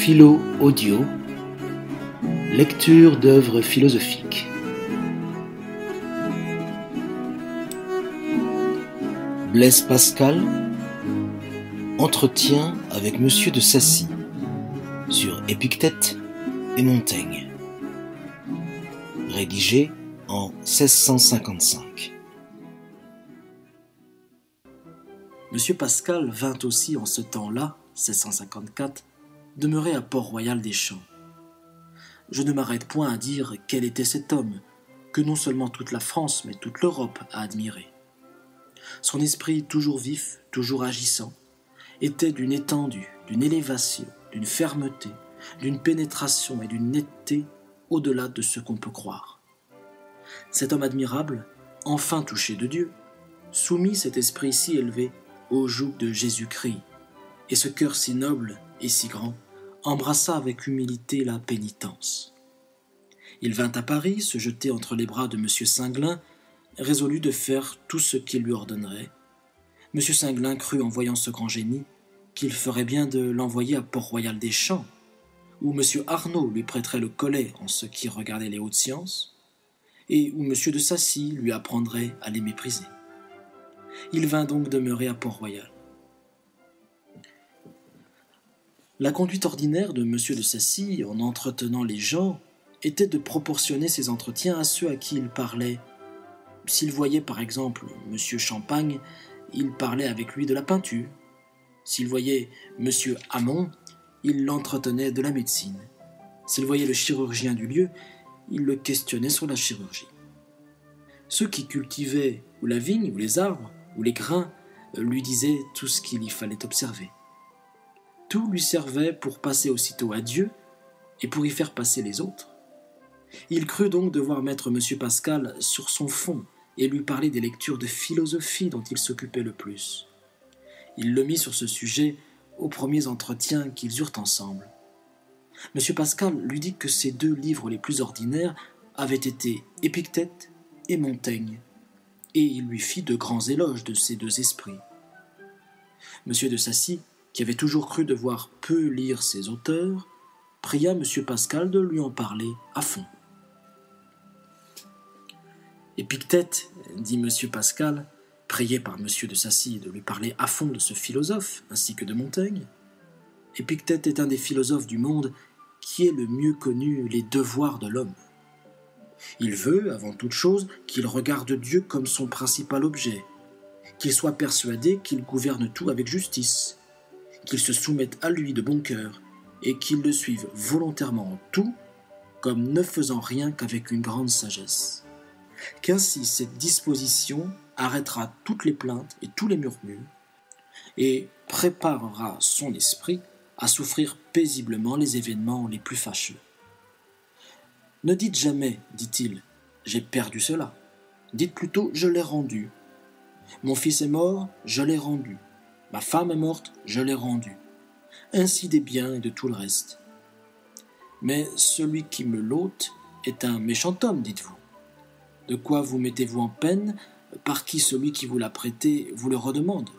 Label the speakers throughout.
Speaker 1: Philo Audio, lecture d'œuvres philosophiques. Blaise Pascal, entretien avec Monsieur de Sacy sur Épictète et Montaigne, rédigé en 1655. Monsieur Pascal vint aussi en ce temps-là, 1654, demeurer à Port-Royal-des-Champs. Je ne m'arrête point à dire quel était cet homme, que non seulement toute la France, mais toute l'Europe a admiré. Son esprit toujours vif, toujours agissant, était d'une étendue, d'une élévation, d'une fermeté, d'une pénétration et d'une netteté au-delà de ce qu'on peut croire. Cet homme admirable, enfin touché de Dieu, soumit cet esprit si élevé au joug de Jésus-Christ, et ce cœur si noble et si grand embrassa avec humilité la pénitence. Il vint à Paris se jeter entre les bras de M. Singlin, résolu de faire tout ce qu'il lui ordonnerait. M. Singlin crut, en voyant ce grand génie, qu'il ferait bien de l'envoyer à Port-Royal-des-Champs, où M. Arnauld lui prêterait le collet en ce qui regardait les hautes sciences, et où M. de Sacy lui apprendrait à les mépriser. Il vint donc demeurer à Port-Royal. La conduite ordinaire de M. de Sacy, en entretenant les gens, était de proportionner ses entretiens à ceux à qui il parlait. S'il voyait par exemple M. Champagne, il parlait avec lui de la peinture. S'il voyait M. Hamon, il l'entretenait de la médecine. S'il voyait le chirurgien du lieu, il le questionnait sur la chirurgie. Ceux qui cultivaient ou la vigne, ou les arbres, ou les grains, lui disaient tout ce qu'il y fallait observer. Tout lui servait pour passer aussitôt à Dieu et pour y faire passer les autres. Il crut donc devoir mettre M. Pascal sur son fond et lui parler des lectures de philosophie dont il s'occupait le plus. Il le mit sur ce sujet aux premiers entretiens qu'ils eurent ensemble. M. Pascal lui dit que ses deux livres les plus ordinaires avaient été Épictète et Montaigne, et il lui fit de grands éloges de ces deux esprits. M. de Sacy, qui avait toujours cru devoir peu lire ses auteurs, pria M. Pascal de lui en parler à fond. Épictète, dit M. Pascal, prié par M. de Sacy de lui parler à fond de ce philosophe, ainsi que de Montaigne. Épictète est un des philosophes du monde qui ait le mieux connu les devoirs de l'homme. Il veut, avant toute chose, qu'il regarde Dieu comme son principal objet, qu'il soit persuadé qu'il gouverne tout avec justice, qu'il se soumette à lui de bon cœur et qu'il le suive volontairement en tout, comme ne faisant rien qu'avec une grande sagesse. Qu'ainsi cette disposition arrêtera toutes les plaintes et tous les murmures et préparera son esprit à souffrir paisiblement les événements les plus fâcheux. Ne dites jamais, dit-il, j'ai perdu cela. Dites plutôt, je l'ai rendu. Mon fils est mort, je l'ai rendu. Ma femme est morte, je l'ai rendue. Ainsi des biens et de tout le reste. Mais celui qui me l'ôte est un méchant homme, dites-vous. De quoi vous mettez-vous en peine, par qui celui qui vous l'a prêté vous le redemande?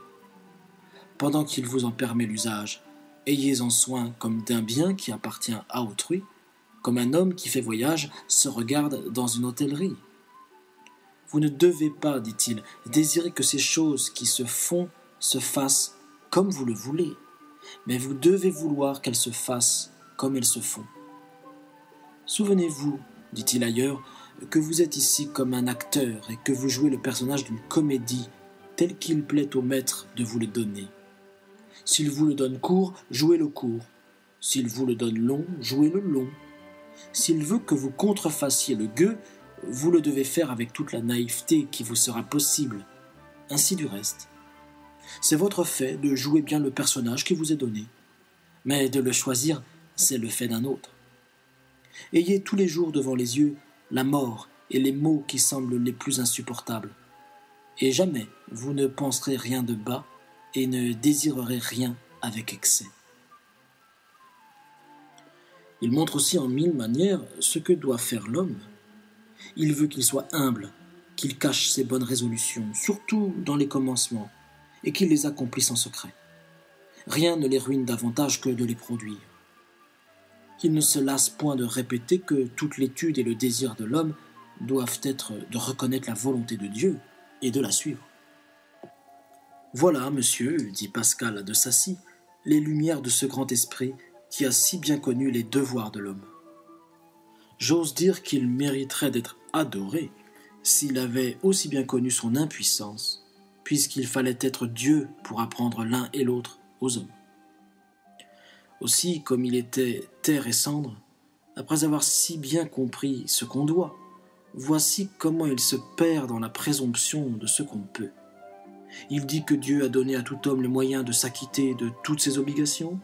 Speaker 1: Pendant qu'il vous en permet l'usage, ayez-en soin comme d'un bien qui appartient à autrui, comme un homme qui fait voyage se regarde dans une hôtellerie. Vous ne devez pas, dit-il, désirer que ces choses qui se font se fassent comme vous le voulez, mais vous devez vouloir qu'elles se fassent comme elles se font. Souvenez-vous, dit-il ailleurs, que vous êtes ici comme un acteur et que vous jouez le personnage d'une comédie tel qu'il plaît au maître de vous le donner. S'il vous le donne court, jouez-le court. S'il vous le donne long, jouez-le long. S'il veut que vous contrefassiez le gueux, vous le devez faire avec toute la naïveté qui vous sera possible. Ainsi du reste. C'est votre fait de jouer bien le personnage qui vous est donné. Mais de le choisir, c'est le fait d'un autre. Ayez tous les jours devant les yeux la mort et les maux qui semblent les plus insupportables. Et jamais vous ne penserez rien de bas et ne désirerez rien avec excès. Il montre aussi en mille manières ce que doit faire l'homme. Il veut qu'il soit humble, qu'il cache ses bonnes résolutions, surtout dans les commencements, et qu'il les accomplisse en secret. Rien ne les ruine davantage que de les produire. Il ne se lasse point de répéter que toute l'étude et le désir de l'homme doivent être de reconnaître la volonté de Dieu et de la suivre. Voilà, monsieur, dit Pascal à de Sacy, les lumières de ce grand esprit qui a si bien connu les devoirs de l'homme. J'ose dire qu'il mériterait d'être adoré s'il avait aussi bien connu son impuissance, puisqu'il fallait être Dieu pour apprendre l'un et l'autre aux hommes. Aussi, comme il était terre et cendre, après avoir si bien compris ce qu'on doit, voici comment il se perd dans la présomption de ce qu'on peut. Il dit que Dieu a donné à tout homme le moyen de s'acquitter de toutes ses obligations,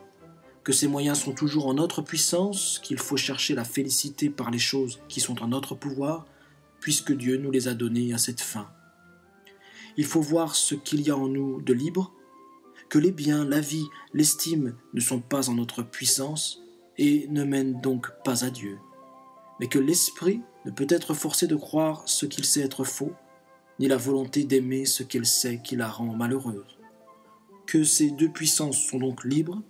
Speaker 1: que ces moyens sont toujours en notre puissance, qu'il faut chercher la félicité par les choses qui sont en notre pouvoir, puisque Dieu nous les a données à cette fin. Il faut voir ce qu'il y a en nous de libre, que les biens, la vie, l'estime ne sont pas en notre puissance et ne mènent donc pas à Dieu, mais que l'esprit ne peut être forcé de croire ce qu'il sait être faux, ni la volonté d'aimer ce qu'elle sait qui la rend malheureuse. Que ces deux puissances sont donc libres,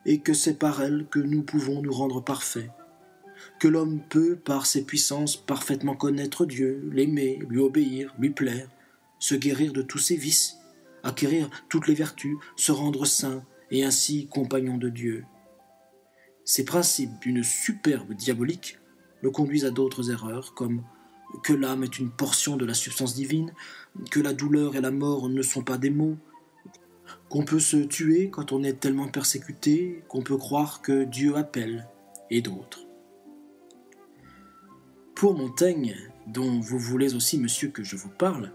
Speaker 1: et que c'est par elles que nous pouvons nous rendre parfaits. Que l'homme peut, par ses puissances, parfaitement connaître Dieu, l'aimer, lui obéir, lui plaire, se guérir de tous ses vices, acquérir toutes les vertus, se rendre saint, et ainsi compagnon de Dieu. Ces principes d'une superbe diabolique le conduisent à d'autres erreurs, comme que l'âme est une portion de la substance divine, que la douleur et la mort ne sont pas des maux, qu'on peut se tuer quand on est tellement persécuté, qu'on peut croire que Dieu appelle, et d'autres. Pour Montaigne, dont vous voulez aussi, monsieur, que je vous parle,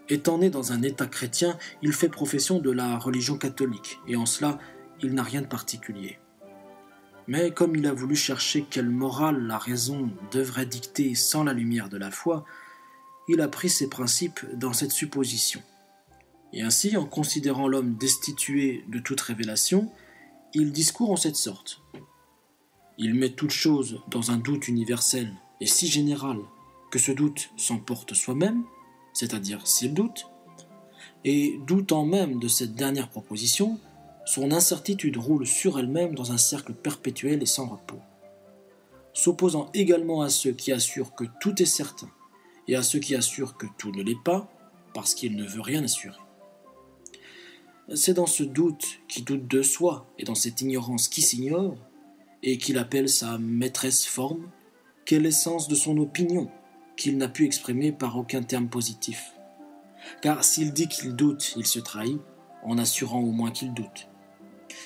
Speaker 1: étant né dans un état chrétien, il fait profession de la religion catholique, et en cela, il n'a rien de particulier. Mais comme il a voulu chercher quelle morale la raison devrait dicter sans la lumière de la foi, il a pris ses principes dans cette supposition. Et ainsi, en considérant l'homme destitué de toute révélation, il discourt en cette sorte. Il met toute chose dans un doute universel et si général que ce doute s'emporte soi-même, c'est-à-dire s'il doute, et doutant même de cette dernière proposition, son incertitude roule sur elle-même dans un cercle perpétuel et sans repos. S'opposant également à ceux qui assurent que tout est certain et à ceux qui assurent que tout ne l'est pas, parce qu'il ne veut rien assurer. C'est dans ce doute qui doute de soi et dans cette ignorance qui s'ignore, et qu'il appelle sa maîtresse forme, qu'est l'essence de son opinion, qu'il n'a pu exprimer par aucun terme positif. Car s'il dit qu'il doute, il se trahit, en assurant au moins qu'il doute.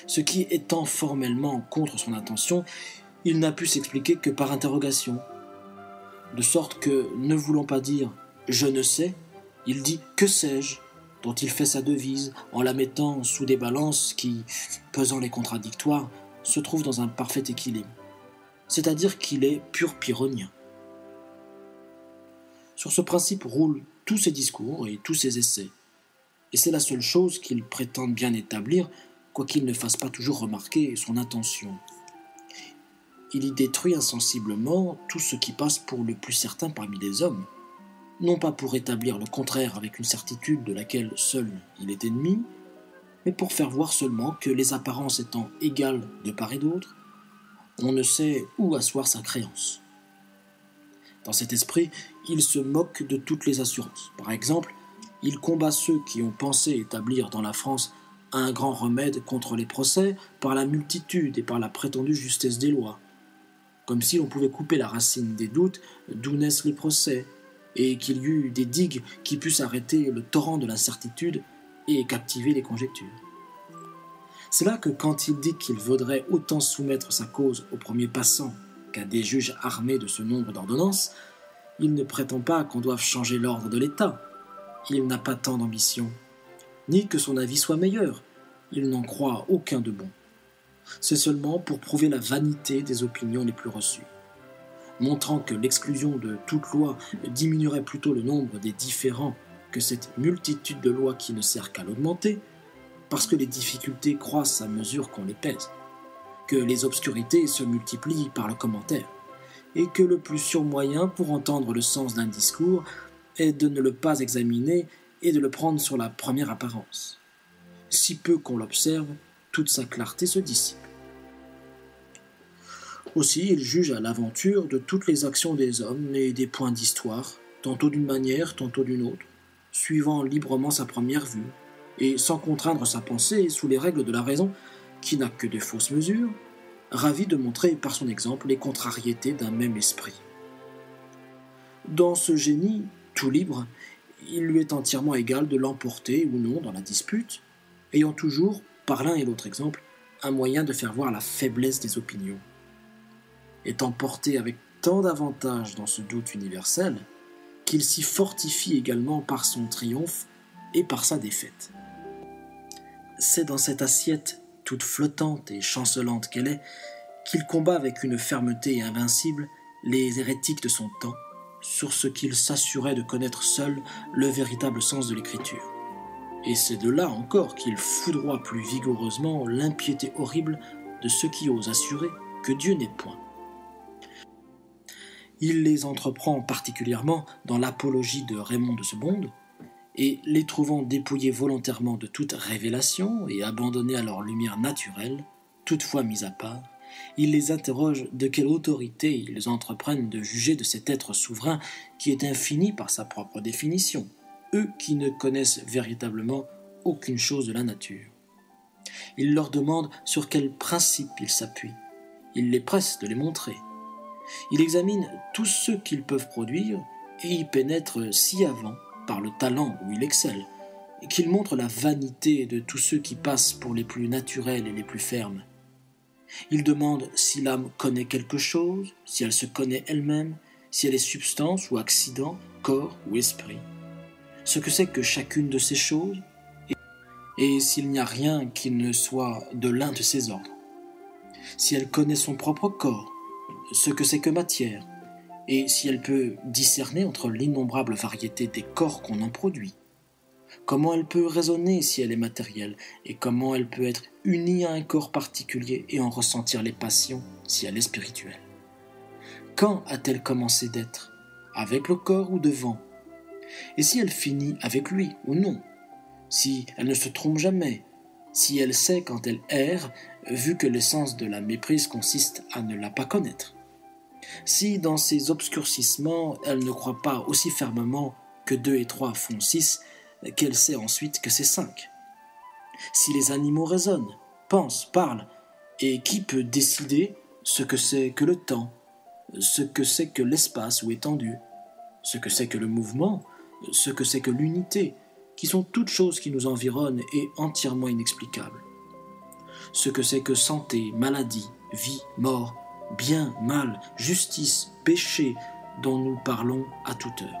Speaker 1: Ce qui étant formellement contre son intention, il n'a pu s'expliquer que par interrogation. De sorte que, ne voulant pas dire « je ne sais », il dit « que sais-je », dont il fait sa devise en la mettant sous des balances qui, pesant les contradictoires, se trouvent dans un parfait équilibre. C'est-à-dire qu'il est pur pyrrhonien. Sur ce principe roulent tous ses discours et tous ses essais. Et c'est la seule chose qu'il prétende bien établir, quoiqu'il ne fasse pas toujours remarquer son intention. Il y détruit insensiblement tout ce qui passe pour le plus certain parmi les hommes, non pas pour établir le contraire avec une certitude de laquelle seul il est ennemi, mais pour faire voir seulement que les apparences étant égales de part et d'autre, on ne sait où asseoir sa créance. Dans cet esprit, il se moque de toutes les assurances. Par exemple, il combat ceux qui ont pensé établir dans la France un grand remède contre les procès par la multitude et par la prétendue justesse des lois, comme si l'on pouvait couper la racine des doutes d'où naissent les procès, et qu'il y eût des digues qui pussent arrêter le torrent de l'incertitude et captiver les conjectures. C'est là que quand il dit qu'il vaudrait autant soumettre sa cause au premier passant qu'à des juges armés de ce nombre d'ordonnances, il ne prétend pas qu'on doive changer l'ordre de l'État. Il n'a pas tant d'ambition, ni que son avis soit meilleur. Il n'en croit aucun de bon. C'est seulement pour prouver la vanité des opinions les plus reçues, montrant que l'exclusion de toute loi diminuerait plutôt le nombre des différends que cette multitude de lois qui ne sert qu'à l'augmenter, parce que les difficultés croissent à mesure qu'on les pèse, que les obscurités se multiplient par le commentaire, et que le plus sûr moyen pour entendre le sens d'un discours est de ne le pas examiner et de le prendre sur la première apparence. Si peu qu'on l'observe, toute sa clarté se dissipe. Aussi, il juge à l'aventure de toutes les actions des hommes et des points d'histoire, tantôt d'une manière, tantôt d'une autre, suivant librement sa première vue, et sans contraindre sa pensée sous les règles de la raison, qui n'a que de fausses mesures, ravi de montrer par son exemple les contrariétés d'un même esprit. Dans ce génie, tout libre, il lui est entièrement égal de l'emporter ou non dans la dispute, ayant toujours, par l'un et l'autre exemple, un moyen de faire voir la faiblesse des opinions. Étant porté avec tant d'avantages dans ce doute universel, qu'il s'y fortifie également par son triomphe et par sa défaite. C'est dans cette assiette, toute flottante et chancelante qu'elle est, qu'il combat avec une fermeté invincible les hérétiques de son temps, sur ce qu'il s'assurait de connaître seul le véritable sens de l'écriture. Et c'est de là encore qu'il foudroie plus vigoureusement l'impiété horrible de ceux qui osent assurer que Dieu n'est point. Il les entreprend particulièrement dans l'apologie de Raymond de Sebonde, et les trouvant dépouillés volontairement de toute révélation et abandonnés à leur lumière naturelle, toutefois mise à part, il les interroge de quelle autorité ils entreprennent de juger de cet être souverain qui est infini par sa propre définition, eux qui ne connaissent véritablement aucune chose de la nature. Il leur demande sur quels principes ils s'appuient. Il les presse de les montrer. Il examine tous ceux qu'ils peuvent produire et y pénètre si avant par le talent où il excelle, qu'il montre la vanité de tous ceux qui passent pour les plus naturels et les plus fermes. Il demande si l'âme connaît quelque chose, si elle se connaît elle-même, si elle est substance ou accident, corps ou esprit, ce que c'est que chacune de ces choses, et s'il n'y a rien qui ne soit de l'un de ces ordres, si elle connaît son propre corps, ce que c'est que matière, et si elle peut discerner entre l'innombrable variété des corps qu'on en produit. Comment elle peut raisonner si elle est matérielle, et comment elle peut être unie à un corps particulier et en ressentir les passions si elle est spirituelle. Quand a-t-elle commencé d'être? Avec le corps ou devant? Et si elle finit avec lui ou non? Si elle ne se trompe jamais? Si elle sait quand elle erre, vu que l'essence de la méprise consiste à ne la pas connaître? Si dans ses obscurcissements, elle ne croit pas aussi fermement que 2 et 3 font 6, qu'elle sait ensuite que c'est 5. Si les animaux raisonnent, pensent, parlent, et qui peut décider ce que c'est que le temps, ce que c'est que l'espace ou étendue, ce que c'est que le mouvement, ce que c'est que l'unité, qui sont toutes choses qui nous environnent et entièrement inexplicables, ce que c'est que santé, maladie, vie, mort, bien, mal, justice, péché, dont nous parlons à toute heure.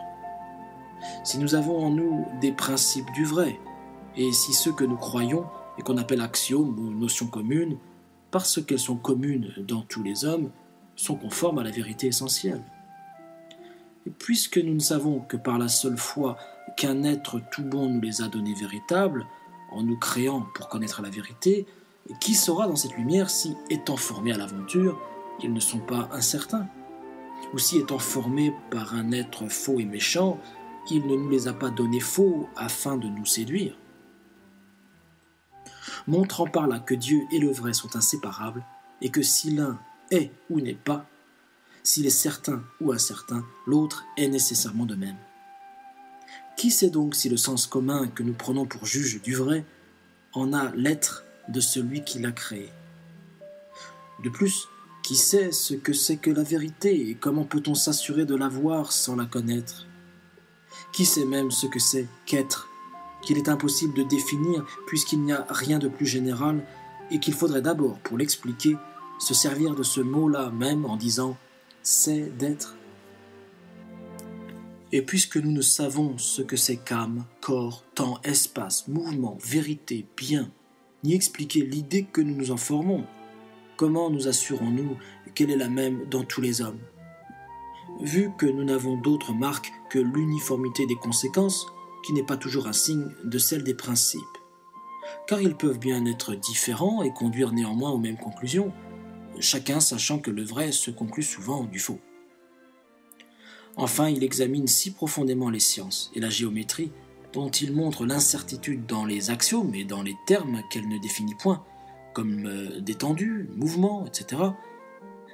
Speaker 1: Si nous avons en nous des principes du vrai, et si ceux que nous croyons et qu'on appelle axiomes ou notions communes, parce qu'elles sont communes dans tous les hommes, sont conformes à la vérité essentielle. Et puisque nous ne savons que par la seule foi qu'un être tout bon nous les a donnés véritables, en nous créant pour connaître la vérité, qui saura dans cette lumière si, étant formés à l'aventure, ils ne sont pas incertains, ou si, étant formés par un être faux et méchant, il ne nous les a pas donnés faux afin de nous séduire. Montrant par là que Dieu et le vrai sont inséparables, et que si l'un est ou n'est pas, s'il est certain ou incertain, l'autre est nécessairement de même. Qui sait donc si le sens commun que nous prenons pour juge du vrai en a l'être de celui qui l'a créé? De plus, qui sait ce que c'est que la vérité et comment peut-on s'assurer de l'avoir sans la connaître? Qui sait même ce que c'est qu'être, qu'il est impossible de définir puisqu'il n'y a rien de plus général et qu'il faudrait d'abord, pour l'expliquer, se servir de ce mot-là même en disant « c'est d'être ». Et puisque nous ne savons ce que c'est qu'âme, corps, temps, espace, mouvement, vérité, bien, ni expliquer l'idée que nous nous en formons, comment nous assurons-nous qu'elle est la même dans tous les hommes? Vu que nous n'avons d'autre marque que l'uniformité des conséquences, qui n'est pas toujours un signe de celle des principes. Car ils peuvent bien être différents et conduire néanmoins aux mêmes conclusions, chacun sachant que le vrai se conclut souvent du faux. Enfin, il examine si profondément les sciences et la géométrie, dont il montre l'incertitude dans les axiomes et dans les termes qu'elle ne définit point, comme d'étendue, mouvement, etc.,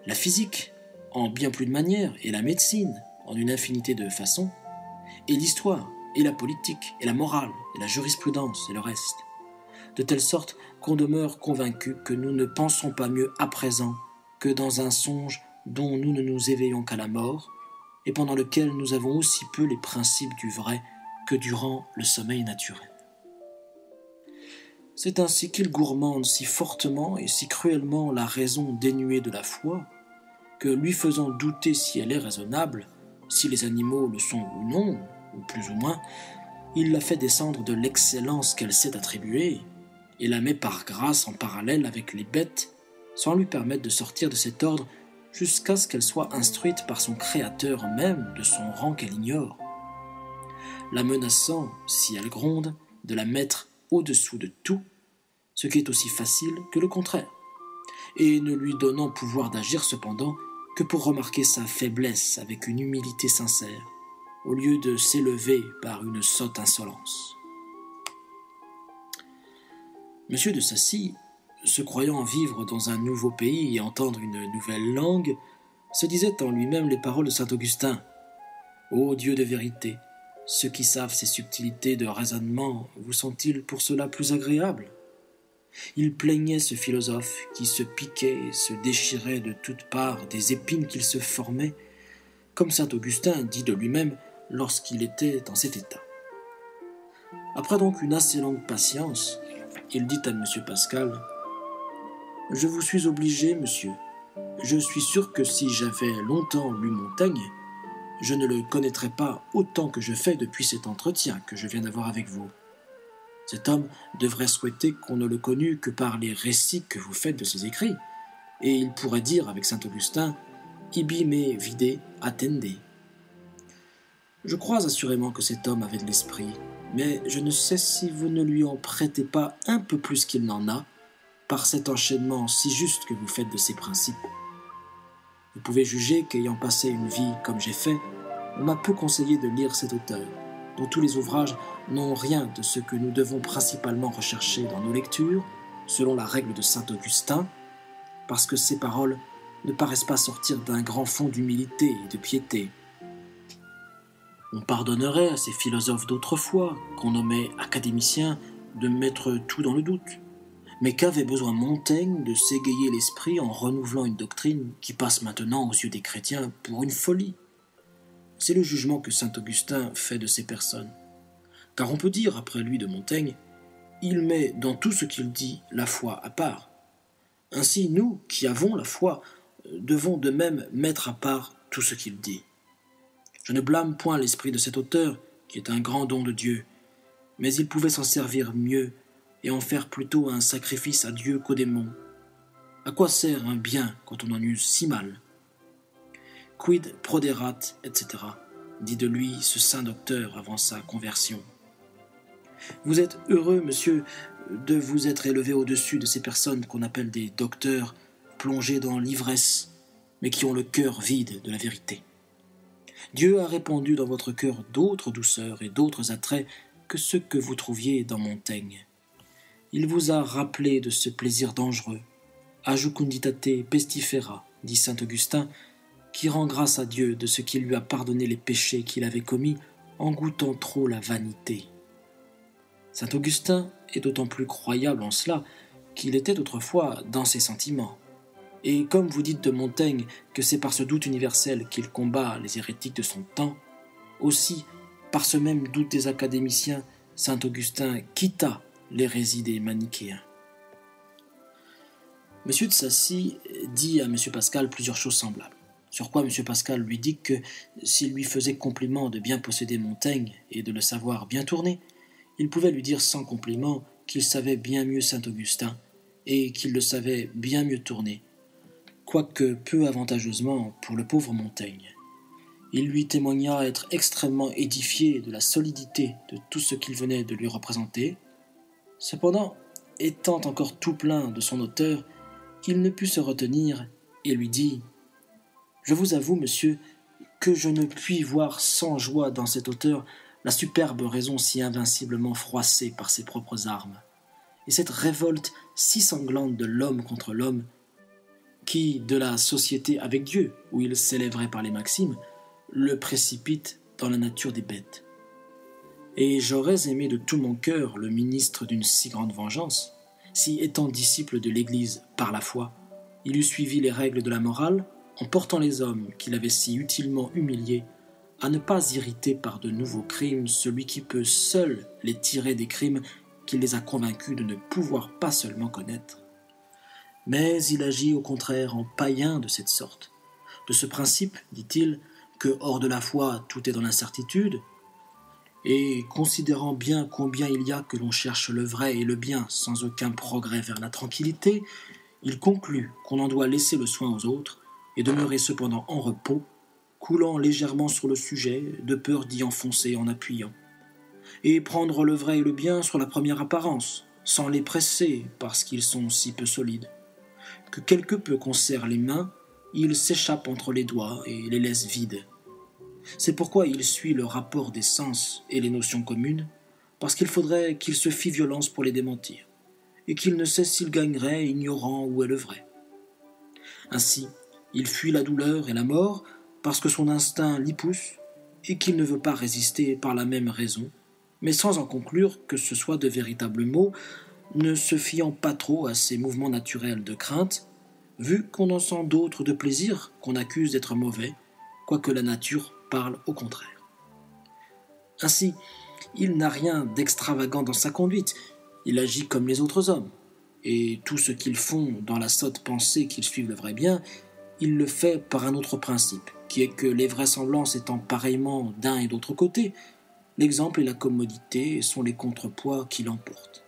Speaker 1: la physique, en bien plus de manières, et la médecine, en une infinité de façons, et l'histoire, et la politique, et la morale, et la jurisprudence, et le reste, de telle sorte qu'on demeure convaincu que nous ne pensons pas mieux à présent que dans un songe dont nous ne nous éveillons qu'à la mort, et pendant lequel nous avons aussi peu les principes du vrai que durant le sommeil naturel. C'est ainsi qu'il gourmande si fortement et si cruellement la raison dénuée de la foi, que lui faisant douter si elle est raisonnable, si les animaux le sont ou non, ou plus ou moins, il la fait descendre de l'excellence qu'elle s'est attribuée, et la met par grâce en parallèle avec les bêtes, sans lui permettre de sortir de cet ordre jusqu'à ce qu'elle soit instruite par son Créateur même de son rang qu'elle ignore, la menaçant, si elle gronde, de la mettre au-dessous de tout, ce qui est aussi facile que le contraire, et ne lui donnant pouvoir d'agir cependant que pour remarquer sa faiblesse avec une humilité sincère, au lieu de s'élever par une sotte insolence. Monsieur de Sacy, se croyant vivre dans un nouveau pays et entendre une nouvelle langue, se disait en lui-même les paroles de saint Augustin. « Ô Dieu de vérité, ceux qui savent ces subtilités de raisonnement vous sont-ils pour cela plus agréables ?» Il plaignait ce philosophe qui se piquait et se déchirait de toutes parts des épines qu'il se formait, comme saint Augustin dit de lui-même lorsqu'il était en cet état. Après donc une assez longue patience, il dit à M. Pascal « Je vous suis obligé, monsieur. Je suis sûr que si j'avais longtemps lu Montaigne, je ne le connaîtrais pas autant que je fais depuis cet entretien que je viens d'avoir avec vous. Cet homme devrait souhaiter qu'on ne le connût que par les récits que vous faites de ses écrits, et il pourrait dire avec saint Augustin « Ibi me vide attende ». Je crois assurément que cet homme avait de l'esprit, mais je ne sais si vous ne lui en prêtez pas un peu plus qu'il n'en a, par cet enchaînement si juste que vous faites de ses principes. Vous pouvez juger qu'ayant passé une vie comme j'ai fait, on m'a peu conseillé de lire cet auteur, dont tous les ouvrages n'ont rien de ce que nous devons principalement rechercher dans nos lectures, selon la règle de saint Augustin, parce que ces paroles ne paraissent pas sortir d'un grand fond d'humilité et de piété. On pardonnerait à ces philosophes d'autrefois, qu'on nommait académiciens, de mettre tout dans le doute. Mais qu'avait besoin Montaigne de s'égayer l'esprit en renouvelant une doctrine qui passe maintenant aux yeux des chrétiens pour une folie? C'est le jugement que saint Augustin fait de ces personnes. Car on peut dire, après lui de Montaigne, il met dans tout ce qu'il dit la foi à part. Ainsi, nous, qui avons la foi, devons de même mettre à part tout ce qu'il dit. Je ne blâme point l'esprit de cet auteur, qui est un grand don de Dieu, mais il pouvait s'en servir mieux et en faire plutôt un sacrifice à Dieu qu'aux démons. À quoi sert un bien quand on en use si mal? Quid proderat, etc., dit de lui ce saint docteur avant sa conversion. Vous êtes heureux, monsieur, de vous être élevé au-dessus de ces personnes qu'on appelle des docteurs plongés dans l'ivresse, mais qui ont le cœur vide de la vérité. Dieu a répandu dans votre cœur d'autres douceurs et d'autres attraits que ceux que vous trouviez dans Montaigne. Il vous a rappelé de ce plaisir dangereux, ajucunditate pestifera, dit saint Augustin, qui rend grâce à Dieu de ce qu'il lui a pardonné les péchés qu'il avait commis en goûtant trop la vanité. Saint Augustin est d'autant plus croyable en cela qu'il était autrefois dans ses sentiments. Et comme vous dites de Montaigne que c'est par ce doute universel qu'il combat les hérétiques de son temps, aussi, par ce même doute des académiciens, saint Augustin quitta l'hérésie des manichéens. M. de Sacy dit à M. Pascal plusieurs choses semblables, sur quoi M. Pascal lui dit que s'il lui faisait compliment de bien posséder Montaigne et de le savoir bien tourner, il pouvait lui dire sans compliment qu'il savait bien mieux saint Augustin et qu'il le savait bien mieux tourner, quoique peu avantageusement pour le pauvre Montaigne. Il lui témoigna être extrêmement édifié de la solidité de tout ce qu'il venait de lui représenter. Cependant, étant encore tout plein de son auteur, il ne put se retenir et lui dit « Je vous avoue, monsieur, que je ne puis voir sans joie dans cet auteur la superbe raison si invinciblement froissée par ses propres armes, et cette révolte si sanglante de l'homme contre l'homme, qui, de la société avec Dieu, où il s'élèverait par les maximes, le précipite dans la nature des bêtes. Et j'aurais aimé de tout mon cœur le ministre d'une si grande vengeance, si, étant disciple de l'Église par la foi, il eût suivi les règles de la morale en portant les hommes qu'il avait si utilement humiliés à ne pas irriter par de nouveaux crimes celui qui peut seul les tirer des crimes qu'il les a convaincus de ne pouvoir pas seulement connaître. Mais il agit au contraire en païen de cette sorte. De ce principe, dit-il, que hors de la foi tout est dans l'incertitude, et considérant bien combien il y a que l'on cherche le vrai et le bien sans aucun progrès vers la tranquillité, il conclut qu'on en doit laisser le soin aux autres et demeurer cependant en repos, coulant légèrement sur le sujet, de peur d'y enfoncer en appuyant, et prendre le vrai et le bien sur la première apparence, sans les presser parce qu'ils sont si peu solides, que quelque peu qu'on serre les mains, ils s'échappent entre les doigts et les laissent vides. C'est pourquoi il suit le rapport des sens et les notions communes, parce qu'il faudrait qu'il se fît violence pour les démentir, et qu'il ne sait s'il gagnerait ignorant où est le vrai. Ainsi, il fuit la douleur et la mort, parce que son instinct l'y pousse, et qu'il ne veut pas résister par la même raison, mais sans en conclure que ce soit de véritables maux, ne se fiant pas trop à ces mouvements naturels de crainte, vu qu'on en sent d'autres de plaisir qu'on accuse d'être mauvais, quoique la nature parle au contraire. Ainsi, il n'a rien d'extravagant dans sa conduite, il agit comme les autres hommes, et tout ce qu'ils font dans la sotte pensée qu'ils suivent le vrai bien, il le fait par un autre principe, qui est que les vraisemblances étant pareillement d'un et d'autre côté, l'exemple et la commodité sont les contrepoids qui l'emportent.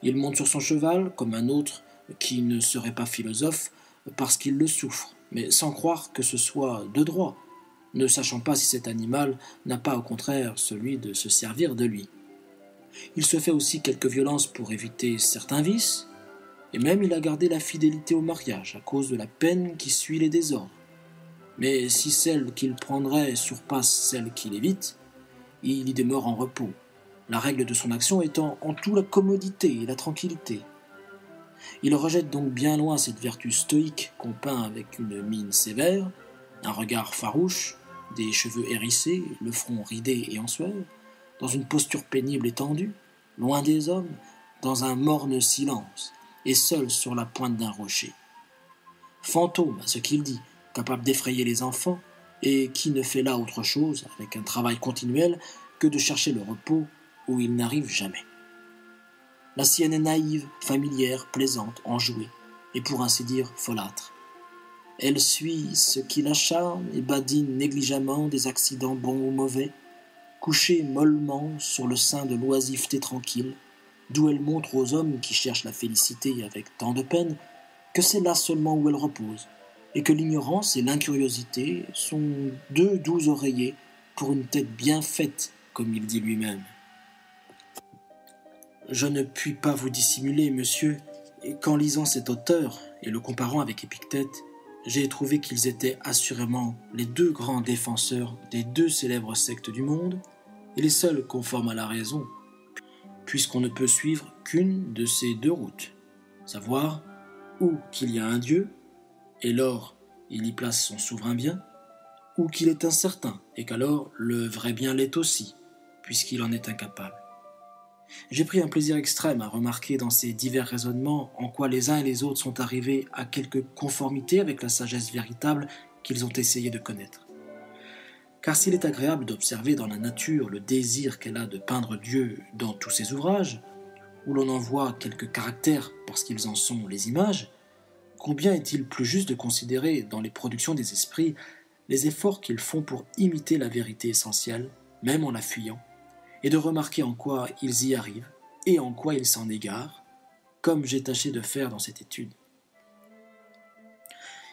Speaker 1: Il monte sur son cheval, comme un autre qui ne serait pas philosophe, parce qu'il le souffre, mais sans croire que ce soit de droit, ne sachant pas si cet animal n'a pas au contraire celui de se servir de lui. Il se fait aussi quelques violences pour éviter certains vices, et même il a gardé la fidélité au mariage à cause de la peine qui suit les désordres. Mais si celle qu'il prendrait surpasse celle qu'il évite, il y demeure en repos, la règle de son action étant en tout la commodité et la tranquillité. Il rejette donc bien loin cette vertu stoïque qu'on peint avec une mine sévère, un regard farouche, des cheveux hérissés, le front ridé et en sueur, dans une posture pénible et tendue, loin des hommes, dans un morne silence, et seul sur la pointe d'un rocher. Fantôme à ce qu'il dit, capable d'effrayer les enfants, et qui ne fait là autre chose, avec un travail continuel, que de chercher le repos où il n'arrive jamais. La sienne est naïve, familière, plaisante, enjouée, et pour ainsi dire folâtre. Elle suit ce qui la charme et badine négligemment des accidents bons ou mauvais, couchée mollement sur le sein de l'oisiveté tranquille, d'où elle montre aux hommes qui cherchent la félicité avec tant de peine que c'est là seulement où elle repose, et que l'ignorance et l'incuriosité sont deux doux oreillers pour une tête bien faite, comme il dit lui-même. Je ne puis pas vous dissimuler, monsieur, qu'en lisant cet auteur et le comparant avec Épictète, j'ai trouvé qu'ils étaient assurément les deux grands défenseurs des deux célèbres sectes du monde, et les seuls conformes à la raison, puisqu'on ne peut suivre qu'une de ces deux routes, savoir ou qu'il y a un Dieu, et lors il y place son souverain bien, ou qu'il est incertain, et qu'alors le vrai bien l'est aussi, puisqu'il en est incapable. J'ai pris un plaisir extrême à remarquer dans ces divers raisonnements en quoi les uns et les autres sont arrivés à quelque conformité avec la sagesse véritable qu'ils ont essayé de connaître. Car s'il est agréable d'observer dans la nature le désir qu'elle a de peindre Dieu dans tous ses ouvrages, où l'on en voit quelques caractères parce qu'ils en sont les images, combien est-il plus juste de considérer dans les productions des esprits les efforts qu'ils font pour imiter la vérité essentielle, même en la fuyant, et de remarquer en quoi ils y arrivent et en quoi ils s'en égarent, comme j'ai tâché de faire dans cette étude.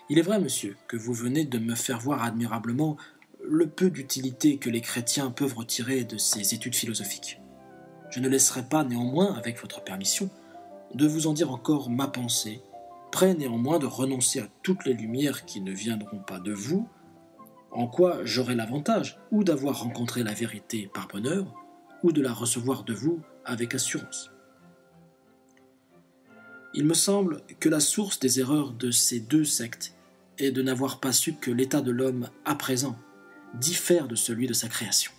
Speaker 1: Il est vrai, monsieur, que vous venez de me faire voir admirablement le peu d'utilité que les chrétiens peuvent retirer de ces études philosophiques. Je ne laisserai pas néanmoins, avec votre permission, de vous en dire encore ma pensée, prêt néanmoins de renoncer à toutes les lumières qui ne viendront pas de vous, en quoi j'aurai l'avantage ou d'avoir rencontré la vérité par bonheur, ou de la recevoir de vous avec assurance. Il me semble que la source des erreurs de ces deux sectes est de n'avoir pas su que l'état de l'homme à présent diffère de celui de sa création.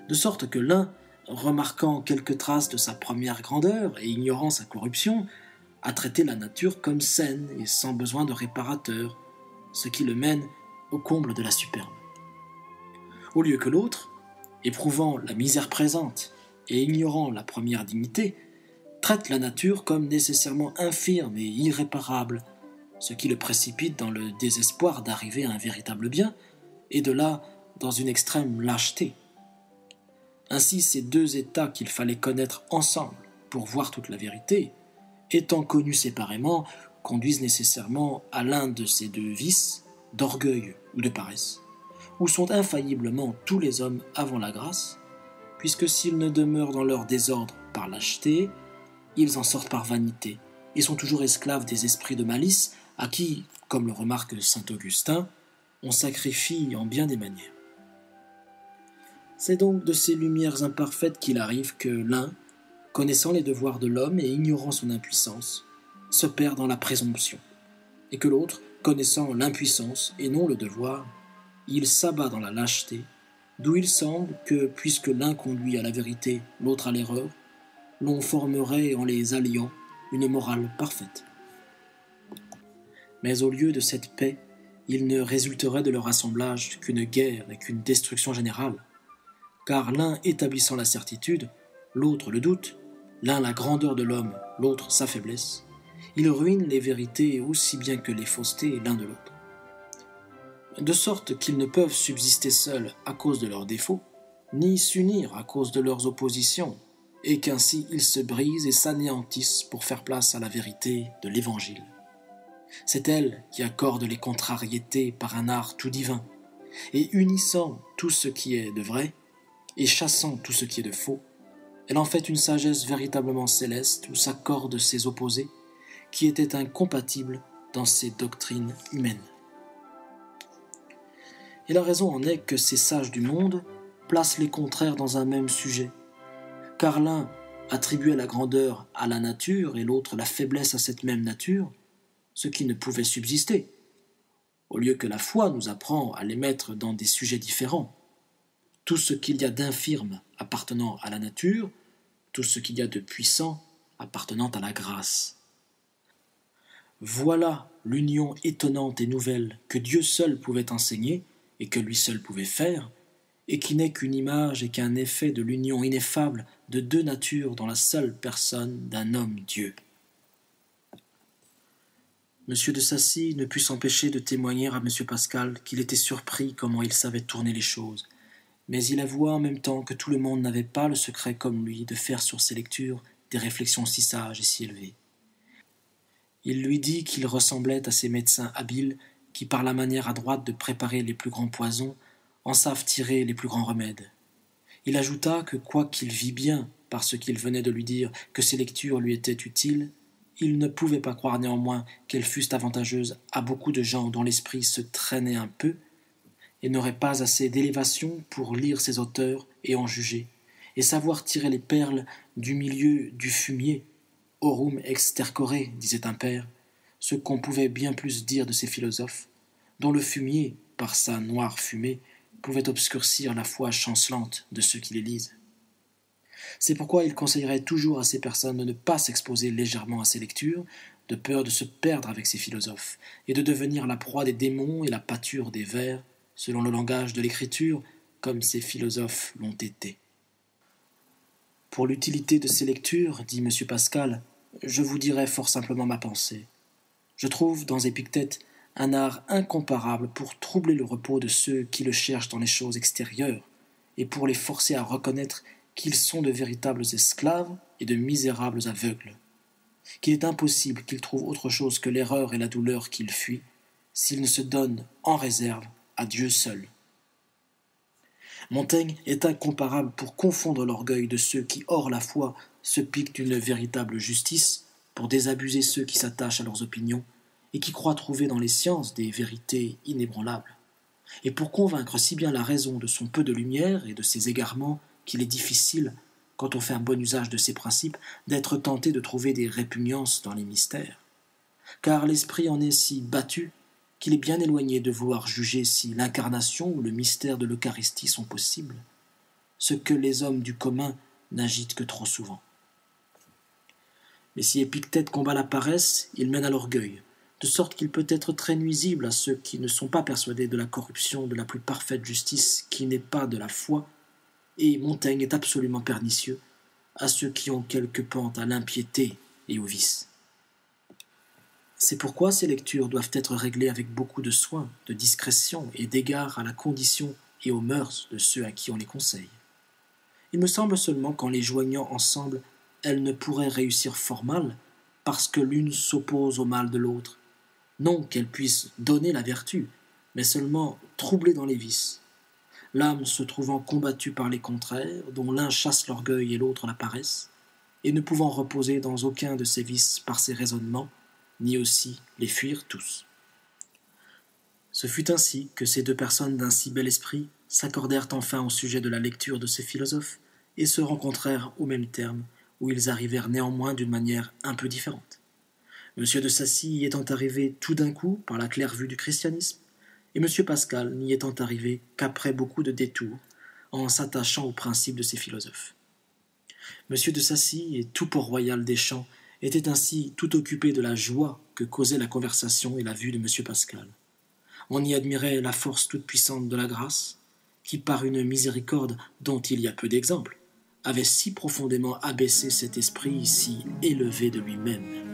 Speaker 1: De sorte que l'un, remarquant quelques traces de sa première grandeur et ignorant sa corruption, a traité la nature comme saine et sans besoin de réparateur, ce qui le mène au comble de la superbe. Au lieu que l'autre, éprouvant la misère présente et ignorant la première dignité, traite la nature comme nécessairement infirme et irréparable, ce qui le précipite dans le désespoir d'arriver à un véritable bien, et de là dans une extrême lâcheté. Ainsi, ces deux états qu'il fallait connaître ensemble pour voir toute la vérité, étant connus séparément, conduisent nécessairement à l'un de ces deux vices, d'orgueil ou de paresse, où sont infailliblement tous les hommes avant la grâce, puisque s'ils ne demeurent dans leur désordre par lâcheté, ils en sortent par vanité, et sont toujours esclaves des esprits de malice, à qui, comme le remarque saint Augustin, on sacrifie en bien des manières. C'est donc de ces lumières imparfaites qu'il arrive que l'un, connaissant les devoirs de l'homme et ignorant son impuissance, se perd dans la présomption, et que l'autre, connaissant l'impuissance et non le devoir, il s'abat dans la lâcheté, d'où il semble que, puisque l'un conduit à la vérité, l'autre à l'erreur, l'on formerait en les alliant une morale parfaite. Mais au lieu de cette paix, il ne résulterait de leur assemblage qu'une guerre et qu'une destruction générale, car l'un établissant la certitude, l'autre le doute, l'un la grandeur de l'homme, l'autre sa faiblesse, ils ruinent les vérités aussi bien que les faussetés l'un de l'autre. De sorte qu'ils ne peuvent subsister seuls à cause de leurs défauts, ni s'unir à cause de leurs oppositions, et qu'ainsi ils se brisent et s'anéantissent pour faire place à la vérité de l'Évangile. C'est elle qui accorde les contrariétés par un art tout divin, et unissant tout ce qui est de vrai, et chassant tout ce qui est de faux, elle en fait une sagesse véritablement céleste où s'accordent ces opposés qui étaient incompatibles dans ces doctrines humaines. Et la raison en est que ces sages du monde placent les contraires dans un même sujet, car l'un attribuait la grandeur à la nature et l'autre la faiblesse à cette même nature, ce qui ne pouvait subsister, au lieu que la foi nous apprend à les mettre dans des sujets différents. Tout ce qu'il y a d'infirme appartenant à la nature, tout ce qu'il y a de puissant appartenant à la grâce. Voilà l'union étonnante et nouvelle que Dieu seul pouvait enseigner et que lui seul pouvait faire, et qui n'est qu'une image et qu'un effet de l'union ineffable de deux natures dans la seule personne d'un homme-Dieu. M. de Sacy ne put s'empêcher de témoigner à M. Pascal qu'il était surpris comment il savait tourner les choses, mais il avoua en même temps que tout le monde n'avait pas le secret comme lui de faire sur ses lectures des réflexions si sages et si élevées. Il lui dit qu'il ressemblait à ces médecins habiles qui, par la manière adroite de préparer les plus grands poisons, en savent tirer les plus grands remèdes. Il ajouta que, quoiqu'il vît bien, par ce qu'il venait de lui dire, que ces lectures lui étaient utiles, il ne pouvait pas croire néanmoins qu'elles fussent avantageuses à beaucoup de gens dont l'esprit se traînait un peu et n'aurait pas assez d'élévation pour lire ces auteurs et en juger, et savoir tirer les perles du milieu du fumier. Aurum extercore, disait un père, ce qu'on pouvait bien plus dire de ces philosophes, dont le fumier, par sa noire fumée, pouvait obscurcir la foi chancelante de ceux qui les lisent. C'est pourquoi il conseillerait toujours à ces personnes de ne pas s'exposer légèrement à ces lectures, de peur de se perdre avec ces philosophes, et de devenir la proie des démons et la pâture des vers, selon le langage de l'écriture, comme ces philosophes l'ont été. Pour l'utilité de ces lectures, dit M. Pascal, je vous dirai fort simplement ma pensée. Je trouve dans Épictète un art incomparable pour troubler le repos de ceux qui le cherchent dans les choses extérieures, et pour les forcer à reconnaître qu'ils sont de véritables esclaves et de misérables aveugles, qu'il est impossible qu'ils trouvent autre chose que l'erreur et la douleur qu'ils fuient, s'ils ne se donnent en réserve à Dieu seul. Montaigne est incomparable pour confondre l'orgueil de ceux qui, hors la foi, se piquent d'une véritable justice, pour désabuser ceux qui s'attachent à leurs opinions et qui croient trouver dans les sciences des vérités inébranlables, et pour convaincre si bien la raison de son peu de lumière et de ses égarements qu'il est difficile, quand on fait un bon usage de ces principes, d'être tenté de trouver des répugnances dans les mystères, car l'esprit en est si battu qu'il est bien éloigné de vouloir juger si l'incarnation ou le mystère de l'Eucharistie sont possibles, ce que les hommes du commun n'agitent que trop souvent. Mais si Épictète combat la paresse, il mène à l'orgueil, de sorte qu'il peut être très nuisible à ceux qui ne sont pas persuadés de la corruption de la plus parfaite justice qui n'est pas de la foi, et Montaigne est absolument pernicieux à ceux qui ont quelque pente à l'impiété et au vice. C'est pourquoi ces lectures doivent être réglées avec beaucoup de soin, de discrétion et d'égard à la condition et aux mœurs de ceux à qui on les conseille. Il me semble seulement qu'en les joignant ensemble, elles ne pourraient réussir fort mal, parce que l'une s'oppose au mal de l'autre. Non qu'elles puissent donner la vertu, mais seulement troubler dans les vices. L'âme se trouvant combattue par les contraires, dont l'un chasse l'orgueil et l'autre la paresse, et ne pouvant reposer dans aucun de ces vices par ses raisonnements, ni aussi les fuir tous. Ce fut ainsi que ces deux personnes d'un si bel esprit s'accordèrent enfin au sujet de la lecture de ces philosophes, et se rencontrèrent au même terme, où ils arrivèrent néanmoins d'une manière un peu différente. M. de Sacy y étant arrivé tout d'un coup par la claire vue du christianisme, et M. Pascal n'y étant arrivé qu'après beaucoup de détours, en s'attachant aux principes de ces philosophes. M. de Sacy et tout Port-Royal des Champs étaient ainsi tout occupés de la joie que causait la conversation et la vue de M. Pascal. On y admirait la force toute-puissante de la grâce, qui, par une miséricorde dont il y a peu d'exemples, avait si profondément abaissé cet esprit si élevé de lui-même.